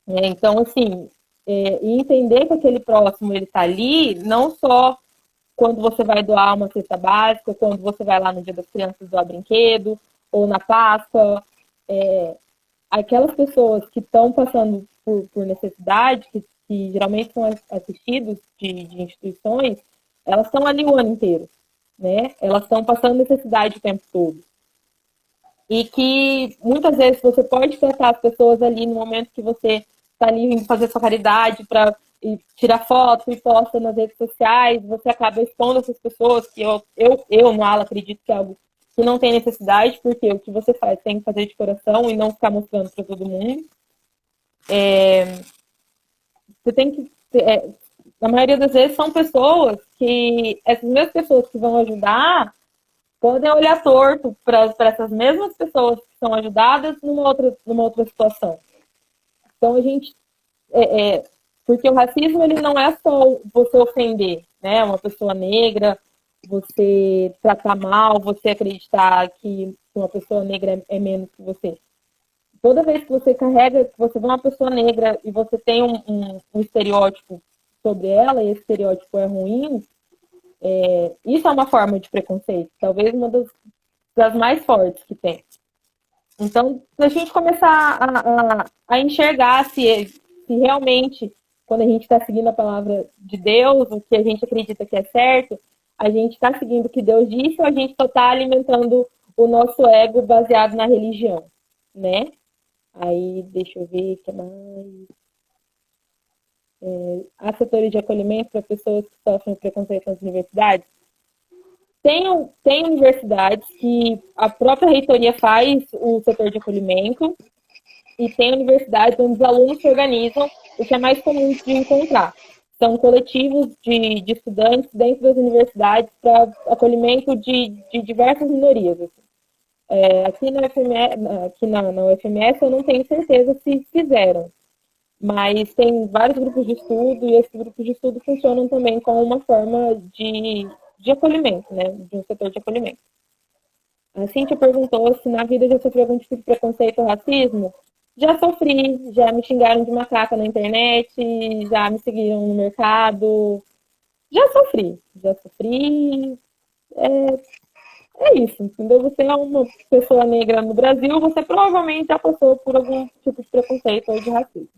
Então, assim, entender que aquele próximo ele está ali, não só quando você vai doar uma cesta básica, quando você vai lá no Dia das Crianças doar brinquedo, ou na Páscoa, aquelas pessoas que estão passando por necessidade, que geralmente são assistidos de instituições, elas estão ali o ano inteiro, né? Elas estão passando necessidade o tempo todo. E que muitas vezes você pode tratar as pessoas ali no momento que você está ali indo fazer sua caridade para tirar foto e posta nas redes sociais, você acaba expondo essas pessoas, que eu no Ala, acredito que é algo que não tem necessidade, porque o que você faz tem que fazer de coração e não ficar mostrando para todo mundo. Você tem que... na maioria das vezes são pessoas que... Essas mesmas pessoas que vão ajudar podem olhar torto para essas mesmas pessoas que são ajudadas numa outra situação. Então, a gente... porque o racismo, ele não é só você ofender, né? Uma pessoa negra, você tratar mal, você acreditar que uma pessoa negra é menos que você. Toda vez que você carrega, que você vê uma pessoa negra e você tem um estereótipo sobre ela, e esse estereótipo é ruim, isso é uma forma de preconceito, talvez uma das mais fortes que tem. Então, se a gente começar a enxergar se realmente, quando a gente está seguindo a palavra de Deus, o que a gente acredita que é certo, a gente está seguindo o que Deus disse ou a gente só está alimentando o nosso ego baseado na religião, né? Aí, deixa eu ver o que mais... há setores de acolhimento para pessoas que sofrem preconceito nas universidades? Tem universidades que a própria reitoria faz o setor de acolhimento e tem universidades onde os alunos se organizam, o que é mais comum de encontrar. São coletivos de estudantes dentro das universidades para acolhimento de diversas minorias. Assim. Aqui na UFMS eu não tenho certeza se fizeram, mas tem vários grupos de estudo e esses grupos de estudo funcionam também como uma forma de acolhimento, né? De um setor de acolhimento. A Cíntia perguntou se na vida já sofreu algum tipo de preconceito ou racismo. Já sofri, já me xingaram de macaca na internet, já me seguiram no mercado. Já sofri. É isso, entendeu? Você é uma pessoa negra no Brasil, você provavelmente já passou por algum tipo de preconceito ou de racismo.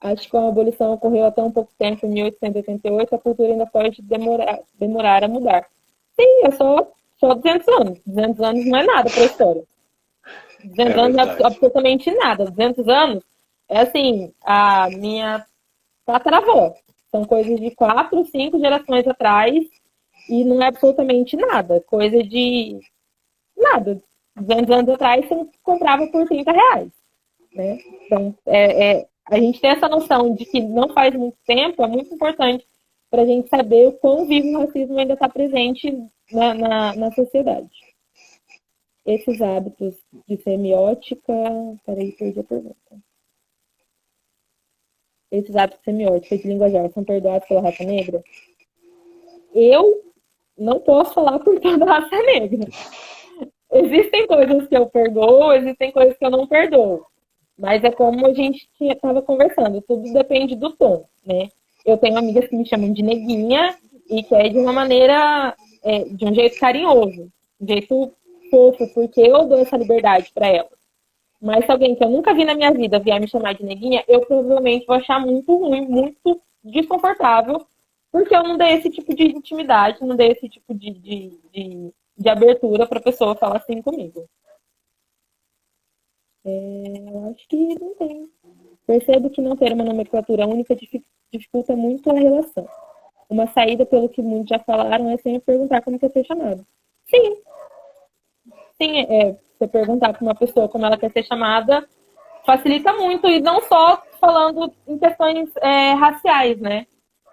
Acho que a abolição ocorreu até um pouco tempo, em 1888, a cultura ainda pode demorar a mudar. Sim, é só 200 anos. 200 anos não é nada para a história. 200 anos é absolutamente nada. 200 anos é assim, a minha tataravó. São coisas de 4, 5 gerações atrás e não é absolutamente nada. Coisa de nada. 200 anos atrás você comprava por R$30. Né? Então, a gente tem essa noção de que não faz muito tempo, é muito importante para a gente saber o quão vivo o racismo ainda está presente na sociedade. Esses hábitos de semiótica... Peraí, perdi a pergunta. Esses hábitos de semiótica e de linguajar são perdoados pela raça negra? Eu não posso falar por toda a raça negra. Existem coisas que eu perdoo, existem coisas que eu não perdoo. Mas é como a gente estava conversando, tudo depende do tom, né? Eu tenho amigas que me chamam de neguinha e que é de uma maneira, de um jeito carinhoso, um jeito fofo, porque eu dou essa liberdade para elas. Mas se alguém que eu nunca vi na minha vida vier me chamar de neguinha, eu provavelmente vou achar muito ruim, muito desconfortável, porque eu não dei esse tipo de intimidade, não dei esse tipo de abertura para a pessoa falar assim comigo. Eu acho que não tem. Percebo que não ter uma nomenclatura única dificulta muito a relação. Uma saída, pelo que muitos já falaram, é sempre perguntar como quer ser chamado. Sim. Sim, você perguntar para uma pessoa como ela quer ser chamada facilita muito, e não só falando em questões raciais, né?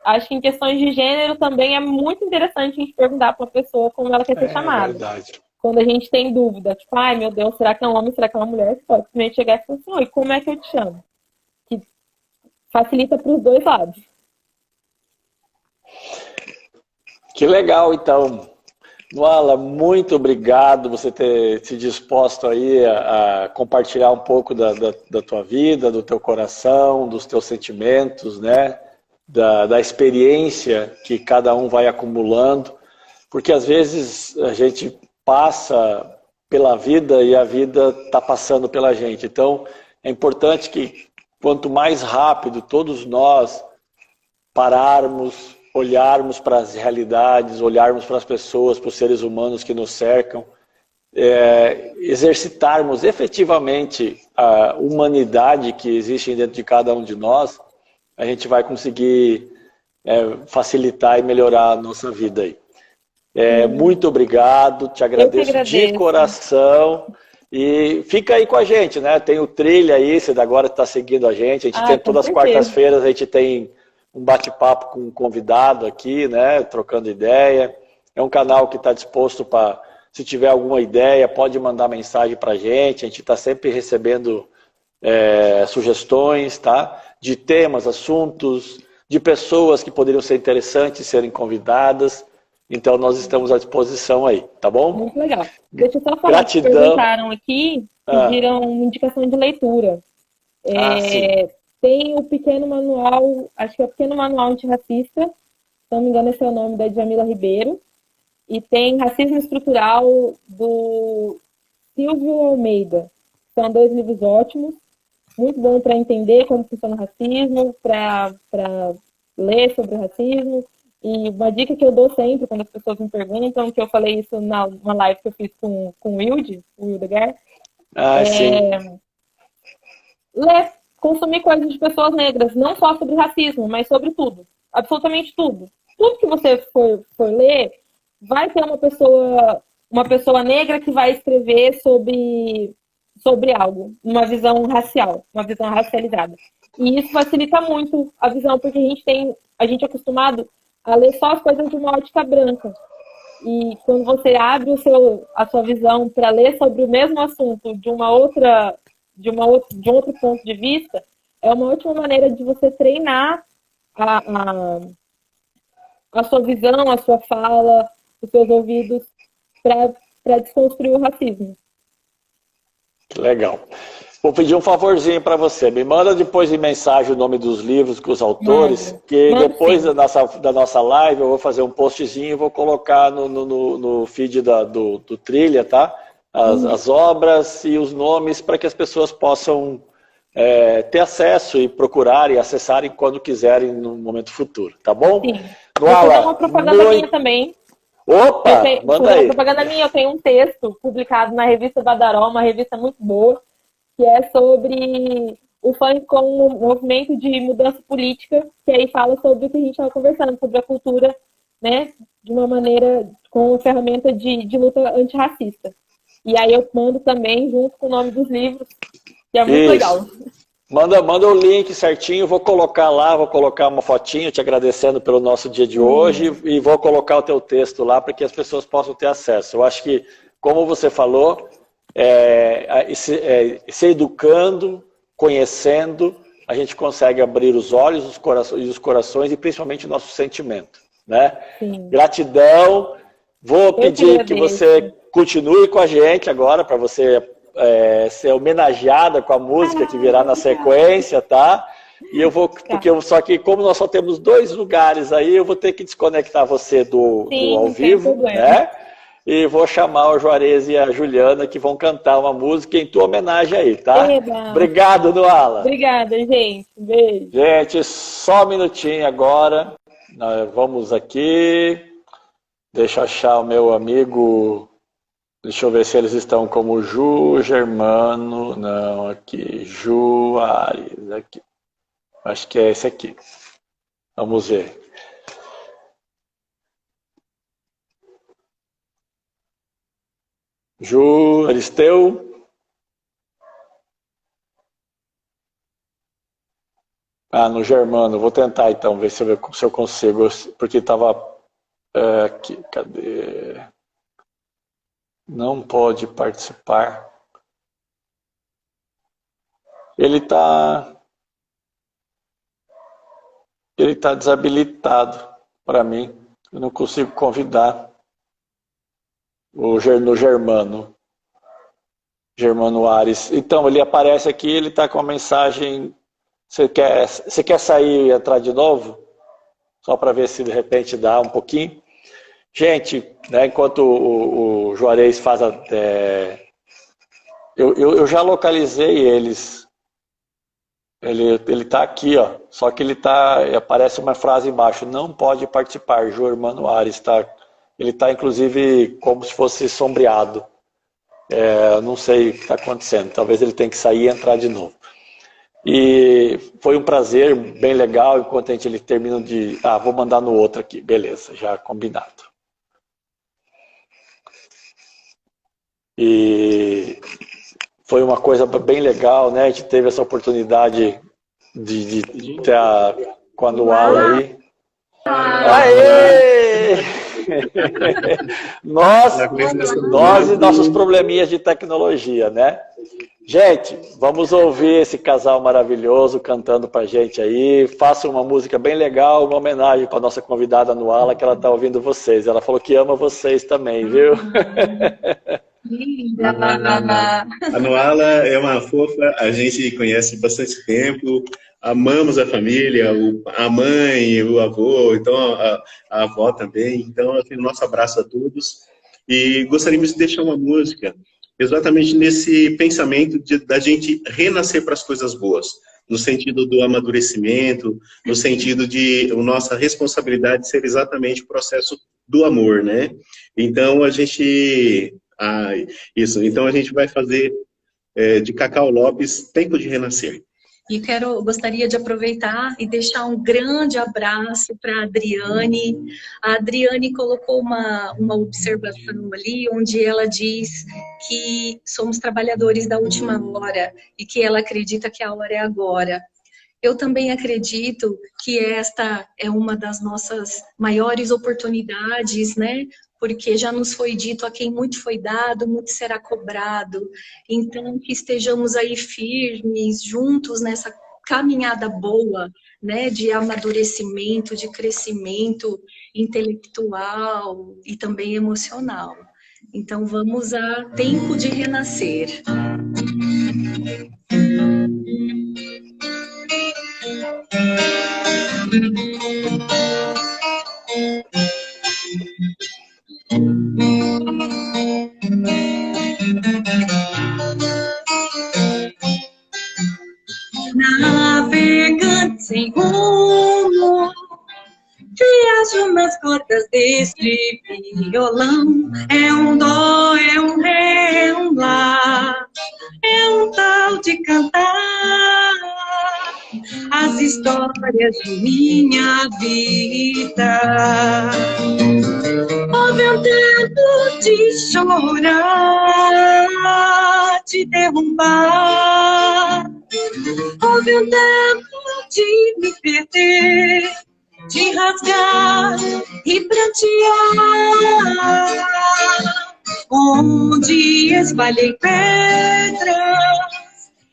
Acho que em questões de gênero também é muito interessante a gente perguntar para uma pessoa como ela quer ser chamada. Verdade. Quando a gente tem dúvida, tipo, ai meu Deus, será que é um homem, será que é uma mulher? Você pode simplesmente chegar e falar assim, oi, como é que eu te chamo? Que facilita para os dois lados. Que legal, então. Nuala, muito obrigado por você ter se disposto aí a compartilhar um pouco da tua vida, do teu coração, dos teus sentimentos, né? Da experiência que cada um vai acumulando, porque às vezes a gente passa pela vida e a vida está passando pela gente. Então, é importante que quanto mais rápido todos nós pararmos, olharmos para as realidades, olharmos para as pessoas, para os seres humanos que nos cercam, exercitarmos efetivamente a humanidade que existe dentro de cada um de nós, a gente vai conseguir facilitar e melhorar a nossa vida aí. Muito obrigado, te agradeço de coração. E fica aí com a gente, né? Tem o Trilha aí, você agora está seguindo a gente. A gente tem todas as quartas-feiras, a gente tem um bate-papo com um convidado aqui, né? Trocando ideia. É um canal que está disposto para, se tiver alguma ideia, pode mandar mensagem para a gente está sempre recebendo sugestões, tá? De temas, assuntos, de pessoas que poderiam ser interessantes serem convidadas. Então, nós estamos à disposição aí, tá bom? Muito legal. Deixa eu só falar, gratidão. Perguntaram aqui, pediram uma indicação de leitura. Tem o Pequeno Manual, acho que é o Pequeno Manual Antirracista, se não me engano esse é o nome da Djamila Ribeiro, e tem Racismo Estrutural, do Silvio Almeida. São 2 livros ótimos, muito bom para entender como funciona o racismo, para ler sobre o racismo. E uma dica que eu dou sempre quando as pessoas me perguntam, que eu falei isso numa live que eu fiz com o Wildegar, ler, consumir coisas de pessoas negras, não só sobre racismo, mas sobre tudo, absolutamente tudo. Tudo que você for ler, vai ter uma pessoa negra que vai escrever sobre algo, uma visão racial, uma visão racializada. E isso facilita muito a visão, porque a gente é acostumado a ler só as coisas de uma ótica branca. E quando você abre a sua visão para ler sobre o mesmo assunto de um outro ponto de vista, é uma ótima maneira de você treinar a sua visão, a sua fala, os seus ouvidos para desconstruir o racismo. Legal. Vou pedir um favorzinho para você. Me manda depois em mensagem o nome dos livros com os autores, que depois da nossa live eu vou fazer um postzinho e vou colocar no feed do Trilha, tá? As obras e os nomes para que as pessoas possam ter acesso e procurar e acessarem quando quiserem no momento futuro, tá bom? Sim. Vou fazer uma propaganda minha também. Opa, manda aí. Uma propaganda minha, eu tenho um texto publicado na revista Badaró, uma revista muito boa, que é sobre o funk como um movimento de mudança política, que aí fala sobre o que a gente estava conversando, sobre a cultura, né, de uma maneira, com ferramenta de luta antirracista. E aí eu mando também, junto com o nome dos livros, que é muito legal. Manda o link certinho, vou colocar lá, vou colocar uma fotinho te agradecendo pelo nosso dia de hoje e vou colocar o teu texto lá para que as pessoas possam ter acesso. Eu acho que, como você falou, se educando, conhecendo, a gente consegue abrir os olhos e os corações e principalmente o nosso sentimento, né? Sim. Gratidão. Vou pedir que você continue com a gente agora para você ser homenageada com a música que virá na sequência, tá? E eu vou, só que como nós só temos 2 lugares aí, eu vou ter que desconectar você do ao vivo, né? E vou chamar o Juarez e a Juliana, que vão cantar uma música em tua homenagem aí, tá? Obrigado, Nuala. Obrigada, gente. Beijo. Gente, só um minutinho agora. Nós vamos aqui. Deixa eu achar o meu amigo. Deixa eu ver se eles estão como Germano. Não, aqui. Juarez. Aqui. Acho que é esse aqui. Vamos ver. Aristeu. No Germano. Vou tentar então, ver se eu consigo. Porque estava aqui. Cadê? Não pode participar. Ele está desabilitado para mim. Eu não consigo convidar no Germano Ares. Então, ele aparece aqui, ele está com a mensagem. Você quer sair e entrar de novo? Só para ver se de repente dá um pouquinho. Gente, né, enquanto o Juarez faz eu já localizei eles. Ele tá aqui, ó. Só que aparece uma frase embaixo, não pode participar, Jormano Ares, tá? Ele tá, inclusive, como se fosse sombreado. Eu não sei o que está acontecendo. Talvez ele tenha que sair e entrar de novo. E foi um prazer, bem legal, enquanto ele termina de... vou mandar no outro aqui. Beleza, já combinado. E foi uma coisa bem legal, né? A gente teve essa oportunidade de ter com a Nuala aí. Aê! nós e nossos probleminhas de tecnologia, né? Gente, vamos ouvir esse casal maravilhoso cantando pra gente aí. Faça uma música bem legal, uma homenagem para nossa convidada Nuala, que ela tá ouvindo vocês. Ela falou que ama vocês também, viu? Linda! A Nuala é uma fofa, a gente conhece bastante tempo, amamos a família, a mãe, o avô, então a avó também. Então, assim, nosso abraço a todos. E gostaríamos de deixar uma música exatamente nesse pensamento da gente renascer para as coisas boas, no sentido do amadurecimento, no sentido de nossa responsabilidade ser exatamente o processo do amor, né? Então, a gente... Então a gente vai fazer de Cacau Lopes, Tempo de Renascer. E gostaria de aproveitar e deixar um grande abraço para a Adriane. A Adriane colocou uma observação ali, onde ela diz que somos trabalhadores da última hora e que ela acredita que a hora é agora. Eu também acredito que esta é uma das nossas maiores oportunidades, né? Porque já nos foi dito, a quem muito foi dado, muito será cobrado. Então, que estejamos aí firmes, juntos nessa caminhada boa, né, de amadurecimento, de crescimento intelectual e também emocional. Então, vamos a Tempo de Renascer. Navegante sem rumo, viajo nas cordas deste violão. É um dó, é um ré, é um lá, é um tal de cantar as histórias de minha vida. Houve um tempo de chorar, de derrubar. Houve um tempo de me perder, de rasgar e prantear, onde espalhei pedras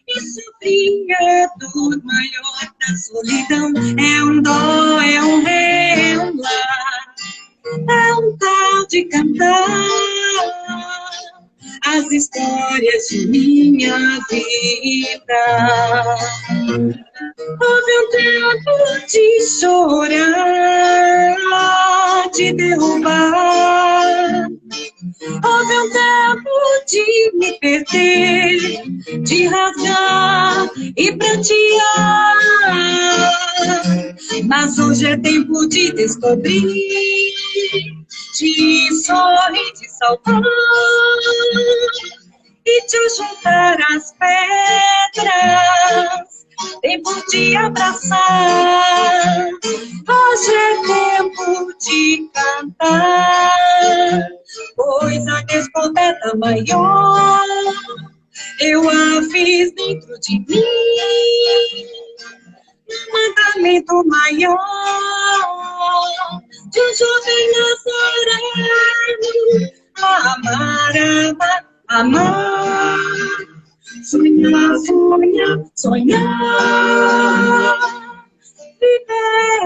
e sofri a dor maior da solidão. É um dó, é um ré, é um lá, é um tal de cantar as histórias de minha vida. Houve um tempo de chorar, de derrubar. Houve um tempo de me perder, de rasgar e prantear. Mas hoje é tempo de descobrir, de sorrir, de saltar e de juntar as pedras. Tempo de abraçar, hoje é tempo de cantar, pois a descoberta maior eu a fiz dentro de mim. Um mandamento maior de um jovem nazareno: amar, amar, amar. Sonhar, sonhar, sonhar, viver,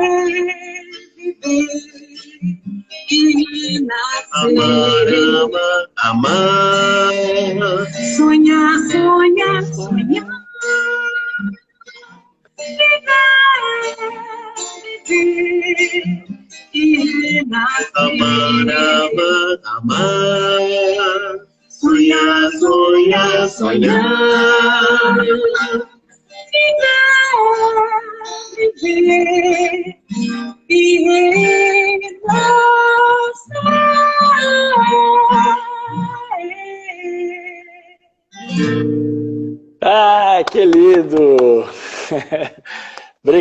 viver e nascer. Amar, amar. Sonhar, sonhar, sonhar, viver, viver e nascer. Amar, amar, amar. Sonhar, sonhar, sonhar,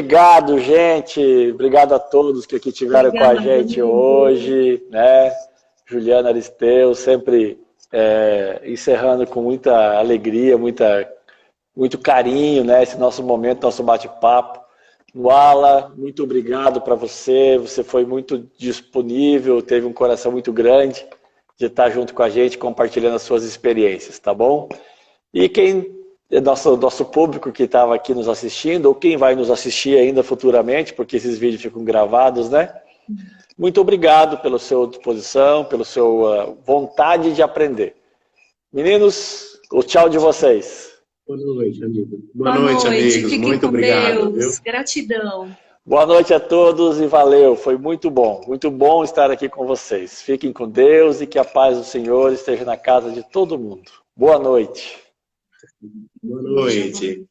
obrigado, gente. Obrigado a todos que aqui estiveram com a gente hoje, né? Juliana Aristeu, sempre encerrando com muita alegria, muito carinho, né? Esse nosso momento, nosso bate-papo. Nuala, muito obrigado para você. Você foi muito disponível, teve um coração muito grande de estar junto com a gente, compartilhando as suas experiências, tá bom? E quem nosso público que estava aqui nos assistindo, ou quem vai nos assistir ainda futuramente, porque esses vídeos ficam gravados, né? Muito obrigado pela sua disposição, pela sua vontade de aprender. Meninos, o tchau de vocês. Boa noite, amigo. Boa noite, amigos. Muito obrigado. Deus. Gratidão. Boa noite a todos e valeu. Foi muito bom estar aqui com vocês. Fiquem com Deus e que a paz do Senhor esteja na casa de todo mundo. Boa noite. Boa noite.